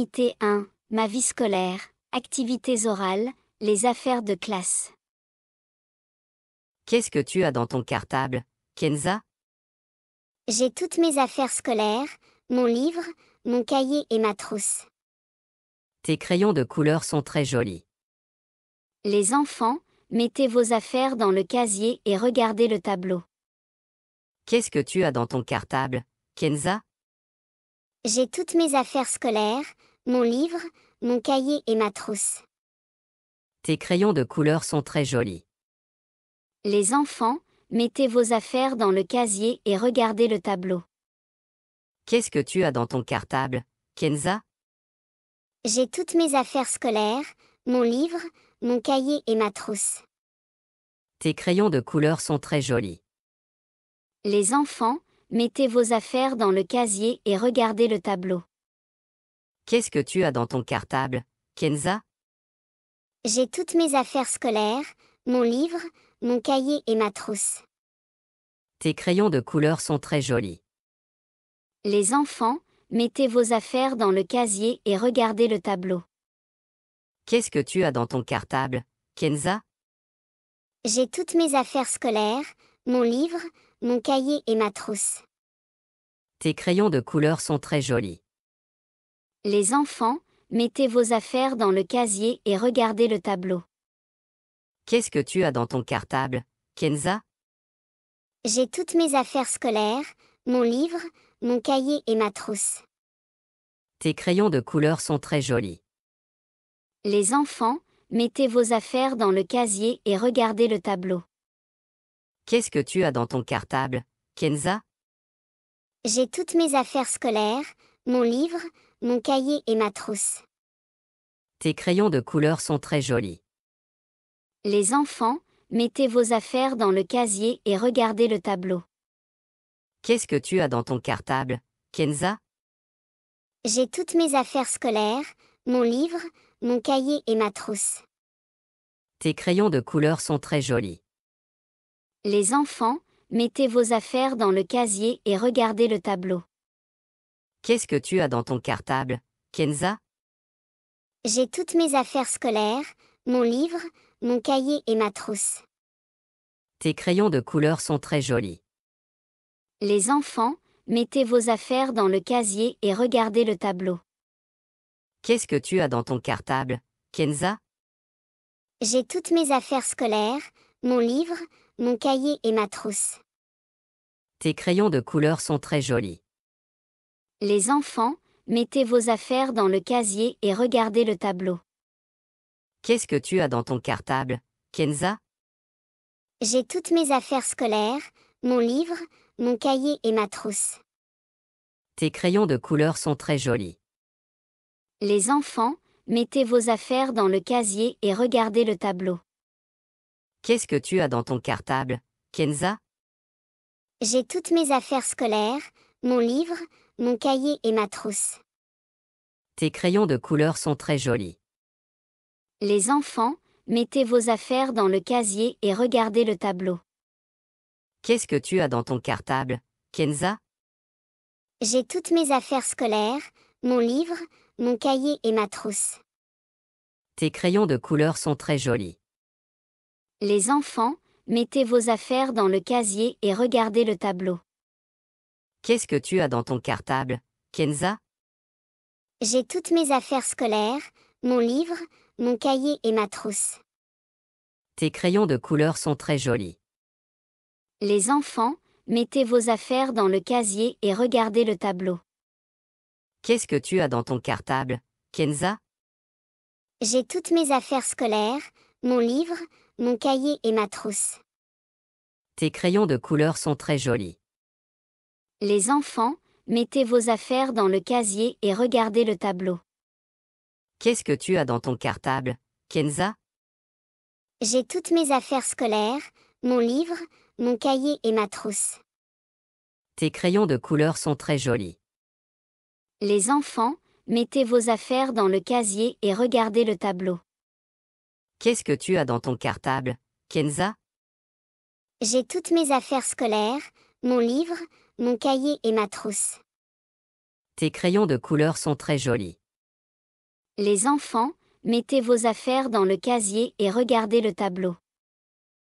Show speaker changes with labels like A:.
A: Unité 1, ma vie scolaire, activités orales, les affaires de classe.
B: Qu'est-ce que tu as dans ton cartable, Kenza?
C: J'ai toutes mes affaires scolaires, mon livre, mon cahier et ma trousse.
B: Tes crayons de couleur sont très jolis.
A: Les enfants, mettez vos affaires dans le casier et regardez le tableau.
B: Qu'est-ce que tu as dans ton cartable, Kenza?
C: J'ai toutes mes affaires scolaires, mon livre, mon cahier et ma trousse.
B: Tes crayons de couleur sont très jolis.
A: Les enfants, mettez vos affaires dans le casier et regardez le tableau.
B: Qu'est-ce que tu as dans ton cartable, Kenza?
C: J'ai toutes mes affaires scolaires, mon livre, mon cahier et ma trousse.
B: Tes crayons de couleur sont très jolis.
A: Les enfants, mettez vos affaires dans le casier et regardez le tableau.
B: Qu'est-ce que tu as dans ton cartable, Kenza?
C: J'ai toutes mes affaires scolaires, mon livre, mon cahier et ma trousse.
B: Tes crayons de couleur sont très jolis.
A: Les enfants, mettez vos affaires dans le casier et regardez le tableau.
B: Qu'est-ce que tu as dans ton cartable, Kenza?
C: J'ai toutes mes affaires scolaires, mon livre, mon cahier et ma trousse.
B: Tes crayons de couleur sont très jolis.
A: Les enfants, mettez vos affaires dans le casier et regardez le tableau.
B: Qu'est-ce que tu as dans ton cartable, Kenza?
C: J'ai toutes mes affaires scolaires, mon livre, mon cahier et ma trousse.
B: Tes crayons de couleur sont très jolis.
A: Les enfants, mettez vos affaires dans le casier et regardez le tableau.
B: Qu'est-ce que tu as dans ton cartable, Kenza?
C: J'ai toutes mes affaires scolaires, mon livre, mon cahier et ma trousse.
B: Tes crayons de couleur sont très jolis.
A: Les enfants, mettez vos affaires dans le casier et regardez le tableau.
B: Qu'est-ce que tu as dans ton cartable, Kenza?
C: J'ai toutes mes affaires scolaires, mon livre, mon cahier et ma trousse.
B: Tes crayons de couleur sont très jolis.
A: Les enfants, mettez vos affaires dans le casier et regardez le tableau.
B: Qu'est-ce que tu as dans ton cartable, Kenza?
C: J'ai toutes mes affaires scolaires, mon livre, mon cahier et ma trousse.
B: Tes crayons de couleur sont très jolis.
A: Les enfants, mettez vos affaires dans le casier et regardez le tableau.
B: Qu'est-ce que tu as dans ton cartable, Kenza?
C: J'ai toutes mes affaires scolaires, mon livre, mon cahier et ma trousse.
B: Tes crayons de couleur sont très jolis.
A: Les enfants, mettez vos affaires dans le casier et regardez le tableau.
B: Qu'est-ce que tu as dans ton cartable, Kenza?
C: J'ai toutes mes affaires scolaires, mon livre, mon cahier et ma trousse.
B: Tes crayons de couleur sont très jolis.
A: Les enfants, mettez vos affaires dans le casier et regardez le tableau.
B: Qu'est-ce que tu as dans ton cartable, Kenza?
C: J'ai toutes mes affaires scolaires, mon livre, mon cahier et ma trousse.
B: Tes crayons de couleur sont très jolis.
A: Les enfants, mettez vos affaires dans le casier et regardez le tableau.
B: Qu'est-ce que tu as dans ton cartable, Kenza?
C: J'ai toutes mes affaires scolaires, mon livre, mon cahier et ma trousse.
B: Tes crayons de couleur sont très jolis.
A: Les enfants, mettez vos affaires dans le casier et regardez le tableau.
B: Qu'est-ce que tu as dans ton cartable, Kenza?
C: J'ai toutes mes affaires scolaires, mon livre, mon cahier et ma trousse.
B: Tes crayons de couleur sont très jolis.
A: Les enfants, mettez vos affaires dans le casier et regardez le tableau.
B: Qu'est-ce que tu as dans ton cartable, Kenza?
C: J'ai toutes mes affaires scolaires, mon livre, mon cahier et ma trousse.
B: Tes crayons de couleur sont très jolis.
A: Les enfants, mettez vos affaires dans le casier et regardez le tableau.
B: Qu'est-ce que tu as dans ton cartable, Kenza?
C: J'ai toutes mes affaires scolaires, mon livre, mon cahier et ma trousse.
B: Tes crayons de couleur sont très jolis.
A: Les enfants, mettez vos affaires dans le casier et regardez le tableau.
B: Qu'est-ce que tu as dans ton cartable, Kenza?
C: J'ai toutes mes affaires scolaires, mon livre, mon cahier et ma trousse.
B: Tes crayons de couleur sont très jolis.
A: Les enfants, mettez vos affaires dans le casier et regardez le tableau.